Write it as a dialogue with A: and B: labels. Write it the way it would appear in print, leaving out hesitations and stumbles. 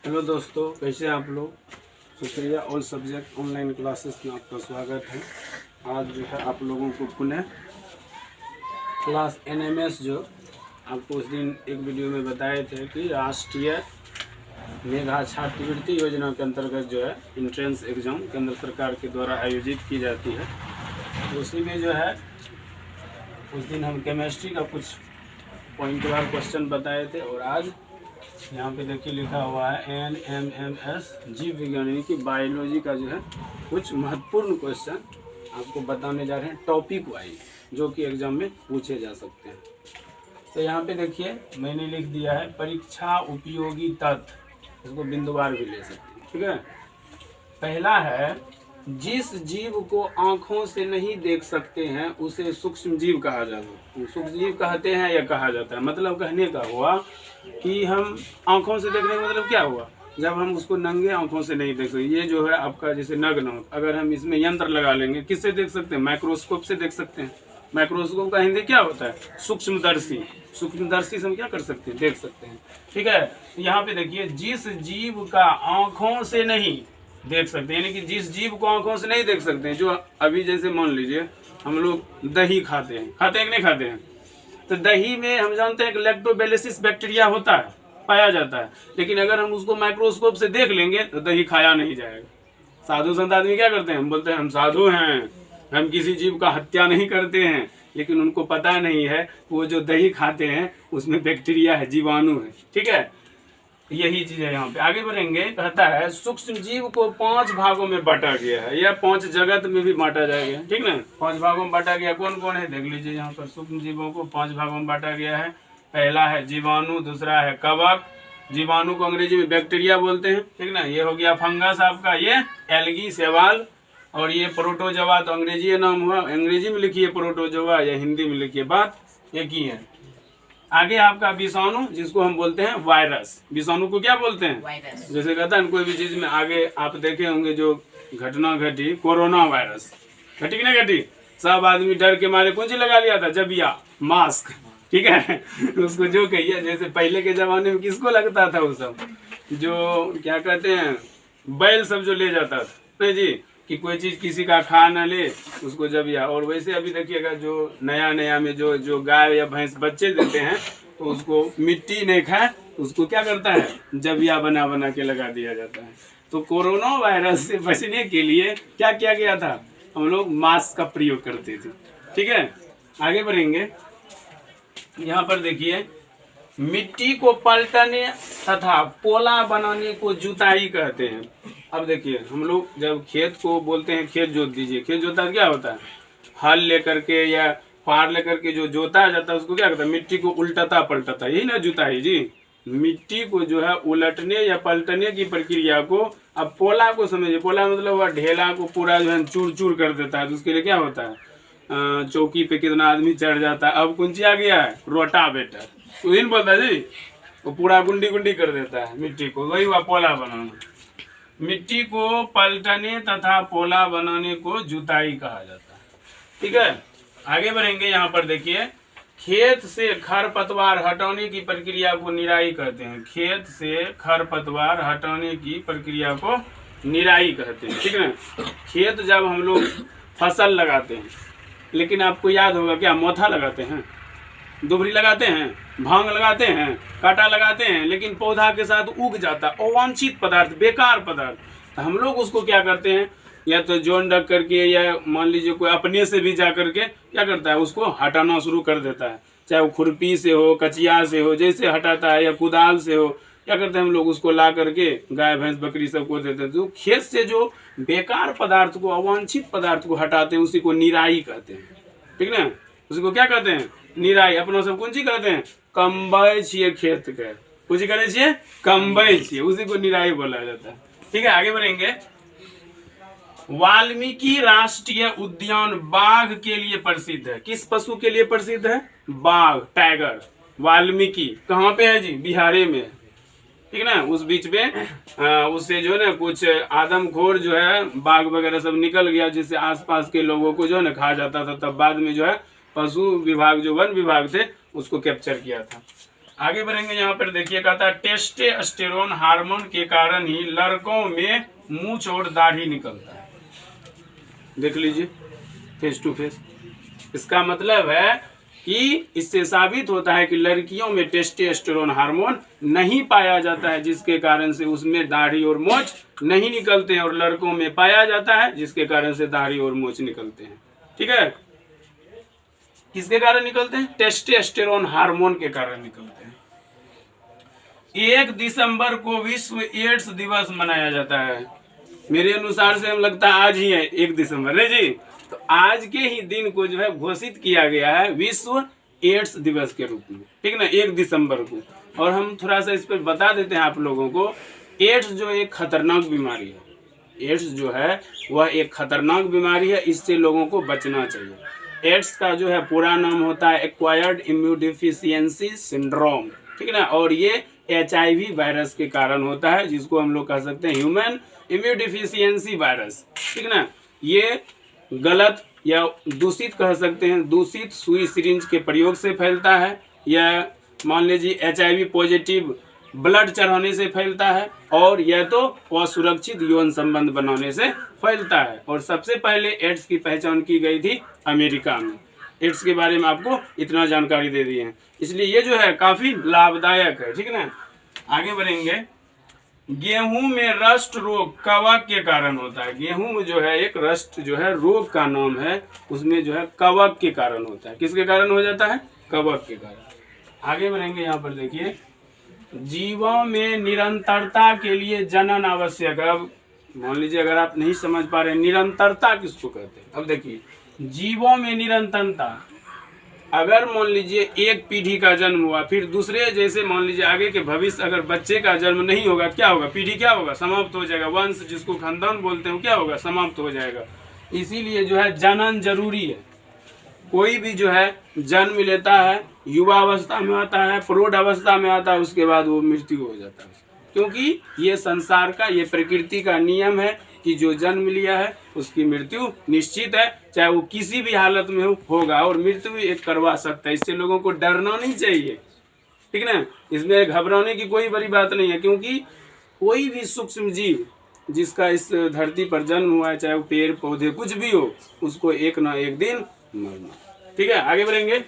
A: Hello दोस्तों, कैसे हैं आप लोग। शुक्रिया। ऑल सब्जेक्ट ऑनलाइन क्लासेस में आपका स्वागत है। आज जो है आप लोगों को पुनः क्लास NMS जो आपको उस दिन एक वीडियो में बताए थे कि राष्ट्रीय मेधा छात्रवृत्ति योजना के अंतर्गत जो है इंट्रेंस एग्ज़ाम केंद्र सरकार के द्वारा आयोजित की जाती है। तो उसी में जो है उस दिन हम केमिस्ट्री का कुछ पॉइंटवार क्वेश्चन बताए थे और आज यहाँ पे देखिए लिखा हुआ है NMMS जीव विज्ञान यानी कि बायोलॉजी का जो है कुछ महत्वपूर्ण क्वेश्चन आपको बताने जा रहे हैं टॉपिक वाइज, जो कि एग्जाम में पूछे जा सकते हैं। तो यहाँ पे देखिए मैंने लिख दिया है परीक्षा उपयोगी तथ्य, इसको बिंदुवार भी ले सकते हैं। ठीक है, पहला है जिस जीव को आँखों से नहीं देख सकते हैं उसे सूक्ष्म जीव कहा जाता है। सूक्ष्म जीव कहते हैं या कहा जाता है, मतलब कहने का हुआ कि हम आँखों से देखने का मतलब क्या हुआ, जब हम उसको नंगे आँखों से नहीं देख सकते। ये जो है आपका जैसे नग्न, अगर हम इसमें यंत्र लगा लेंगे किससे देख सकते हैं, माइक्रोस्कोप से देख सकते हैं। माइक्रोस्कोप का हिंदी क्या होता है, सूक्ष्मदर्शी। सूक्ष्मदर्शी से हम क्या कर सकते हैं, देख सकते हैं। ठीक है, यहाँ पे देखिए जिस जीव का आँखों से नहीं देख सकते, यानी कि जिस जीव को आंखों से नहीं देख सकते हैं, जो अभी जैसे मान लीजिए हम लोग दही खाते हैं कि नहीं खाते हैं, तो दही में हम जानते हैं कि लैक्टोबैसिलस बैक्टीरिया होता है, पाया जाता है। लेकिन अगर हम उसको माइक्रोस्कोप से देख लेंगे तो दही खाया नहीं जाएगा। साधु संत आदमी क्या करते हैं, हम बोलते हैं हम साधु हैं, हम किसी जीव का हत्या नहीं करते हैं, लेकिन उनको पता नहीं है वो जो दही खाते हैं उसमें बैक्टीरिया है, जीवाणु है। ठीक है, यही चीज है। यहाँ पे आगे बढ़ेंगे, कहता है सूक्ष्म जीव को 5 भागों में बांटा गया है, या 5 जगत में भी बांटा जाएगा। ठीक ना, 5 भागों में बांटा गया। कौन कौन है देख लीजिए, यहाँ पर सूक्ष्म जीवों को 5 भागों में बांटा गया है। पहला है जीवाणु, दूसरा है कवक, जीवाणु को अंग्रेजी में बैक्टीरिया बोलते हैं। ठीक ना, ये हो गया फंगस आपका, ये एल्गी शैवाल, और ये प्रोटोजोआ तो अंग्रेजी नाम हुआ, अंग्रेजी में लिखिए प्रोटोजोआ या हिंदी में लिखिए, बात एक ही है। आगे आपका विषाणु, जिसको हम बोलते हैं वायरस। विषाणु को क्या बोलते हैं, वायरस। जैसे कहता है कोई भी चीज में, आगे आप देखे होंगे जो घटना घटी, कोरोना वायरस घटी कि नहीं घटी, सब आदमी डर के मारे कौन सी लगा लिया था, जबिया, मास्क। ठीक है उसको जो कहिए, जैसे पहले के जमाने में किसको लगता था, वो सब जो क्या कहते हैं बैल सब जो ले जाता था नहीं जी, कि कोई चीज किसी का खा न ले उसको जबिया। और वैसे अभी देखिएगा जो नया में जो गाय या भैंस बच्चे देते हैं तो उसको मिट्टी नहीं खाए उसको क्या करता है, जबिया बना बना के लगा दिया जाता है। तो कोरोना वायरस से बचने के लिए क्या किया गया था, हम लोग मास्क का प्रयोग करते थे। ठीक है, आगे बढ़ेंगे। यहाँ पर देखिए मिट्टी को पलटने तथा पोला बनाने को जुताई कहते हैं। अब देखिए हम लोग जब खेत को बोलते हैं खेत जोत दीजिए, खेत जोता क्या होता है, हल लेकर के या फार लेकर के जो जोता जाता है उसको क्या कहता है, मिट्टी को उल्टाता पलटाता, यही ना जुताई जी। मिट्टी को जो है उलटने या पलटने की प्रक्रिया को, अब पोला को समझिए, पोला मतलब वह ढेला को पूरा जो है चूर चूर कर देता है। तो उसके लिए क्या होता है, चौकी पे कितना आदमी चढ़ जाता है। अब कौन सी आ गया है, रोटावेटर, तो इन बोलता है जी, वो पूरा गुंडी गुंडी कर देता है मिट्टी को, वही हुआ पोला बनाना। मिट्टी को पलटने तथा पोला बनाने को जुताई कहा जाता है। ठीक है, आगे बढ़ेंगे। यहाँ पर देखिए खेत से खरपतवार हटाने की प्रक्रिया को निराई कहते हैं। खेत से खरपतवार हटाने की प्रक्रिया को निराई कहते हैं। ठीक है, खेत जब हम लोग फसल लगाते हैं, लेकिन आपको याद होगा क्या, मोथा लगाते हैं, दुबरी लगाते हैं, भांग लगाते हैं, कांटा लगाते हैं, लेकिन पौधा के साथ उग जाता अवांछित पदार्थ, बेकार पदार्थ, तो हम लोग उसको क्या करते हैं, या तो जोन रख करके या मान लीजिए कोई अपने से भी जा करके क्या करता है, उसको हटाना शुरू कर देता है। चाहे वो खुरपी से हो, कचिया से हो, जैसे हटाता है, या कुदाल से हो, क्या करते हैं हम लोग उसको ला करके गाय भैंस बकरी सबको देते हैं। तो खेत से जो बेकार पदार्थ को, अवांछित पदार्थ को हटाते हैं उसी को निराई कहते हैं। ठीक ना, उसी को क्या कहते हैं, निराई। अपना सब कौन सी कहते हैं, कम्बे छिए खेत के, कुछ करे छिए कम्बे छिए, उसी को निराई बोला जाता है। ठीक है, आगे बढ़ेंगे। वाल्मीकि राष्ट्रीय उद्यान बाघ के लिए प्रसिद्ध है। किस पशु के लिए प्रसिद्ध है, बाघ, टाइगर। वाल्मीकि कहाँ पे है जी, बिहार में। ठीक ना, उस बीच में उससे जो है ना कुछ आदमखोर जो है बाघ वगैरह सब निकल गया, जिससे आसपास के लोगों को जो है ना खा जाता था। तब बाद में जो है पशु विभाग, जो वन विभाग थे, उसको कैप्चर किया था। आगे बढ़ेंगे, यहाँ पर देखिए कहता है टेस्टोस्टेरोन हार्मोन के कारण ही लड़कों में मूंछ और दाढ़ी निकलता है। देख लीजिए फेस टू फेस। इसका मतलब है कि इससे साबित होता है कि लड़कियों में टेस्टोस्टेरोन हार्मोन नहीं पाया जाता है, जिसके कारण से उसमें दाढ़ी और मूंछ नहीं निकलते हैं, और लड़कों में पाया जाता है जिसके कारण से दाढ़ी और मूंछ निकलते हैं। ठीक है, किसके कारण निकलते हैं? टेस्टोस्टेरोन हार्मोन के कारण निकलते हैं। 1 दिसंबर को विश्व एड्स दिवस मनाया जाता है। मेरे अनुसार से हम लगता है आज ही है 1 दिसंबर है जी। तो आज के ही दिन को जो है घोषित किया गया है विश्व एड्स दिवस के रूप में, ठीक ना, 1 दिसंबर को। और हम थोड़ा सा इस पर बता देते हैं आप लोगों को। एड्स जो एक खतरनाक बीमारी है, एड्स जो है वह एक खतरनाक बीमारी है, इससे लोगों को बचना चाहिए। एड्स का जो है पूरा नाम होता है एक्वायर्ड इम्यूनोडेफिशिएंसी सिंड्रोम, ठीक है ना, और ये HIV वायरस के कारण होता है, जिसको हम लोग कह सकते हैं ह्यूमन इम्यूनोडेफिशिएंसी वायरस, ठीक ना। ये गलत या दूषित कह सकते हैं, दूषित सुई सिरिंज के प्रयोग से फैलता है, या मान लीजिए HIV पॉजिटिव ब्लड चढ़ाने से फैलता है, और यह तो असुरक्षित यौन संबंध बनाने से फैलता है। और सबसे पहले एड्स की पहचान की गई थी अमेरिका में। एड्स के बारे में आपको इतना जानकारी दे दी है, इसलिए ये जो है काफी लाभदायक है, ठीक ना। आगे बढ़ेंगे, गेहूं में रस्ट रोग कवक के कारण होता है। गेहूं में जो है एक रस्ट जो है रोग का नाम है, उसमें जो है कवक के कारण होता है। किसके कारण हो जाता है? कवक के कारण। आगे बढ़ेंगे, यहाँ पर देखिए, जीवों में निरंतरता के लिए जनन आवश्यक है। अब मान लीजिए अगर आप नहीं समझ पा रहे निरंतरता किसको कहते हैं, अब देखिए जीवों में निरंतरता, अगर मान लीजिए एक पीढ़ी का जन्म हुआ, फिर दूसरे जैसे मान लीजिए आगे के भविष्य अगर बच्चे का जन्म नहीं होगा, क्या होगा? पीढ़ी क्या होगा? समाप्त हो जाएगा। वंश जिसको खानदान बोलते हैं क्या होगा? समाप्त हो जाएगा। इसीलिए जो है जनन जरूरी है। कोई भी जो है जन्म लेता है, युवा अवस्था में आता है, प्रौढ़ अवस्था में आता है, उसके बाद वो मृत्यु हो जाता है, क्योंकि ये संसार का, ये प्रकृति का नियम है कि जो जन्म लिया है उसकी मृत्यु निश्चित है, चाहे वो किसी भी हालत में होगा, और मृत्यु भी एक करवा सकता है। इससे लोगों को डरना नहीं चाहिए, ठीक ना। इसमें घबराने की कोई बड़ी बात नहीं है, क्योंकि कोई भी सूक्ष्म जीव जिसका इस धरती पर जन्म हुआ है, चाहे वो पेड़ पौधे कुछ भी हो, उसको एक ना एक दिन मरना। ठीक है, आगे बढ़ेंगे।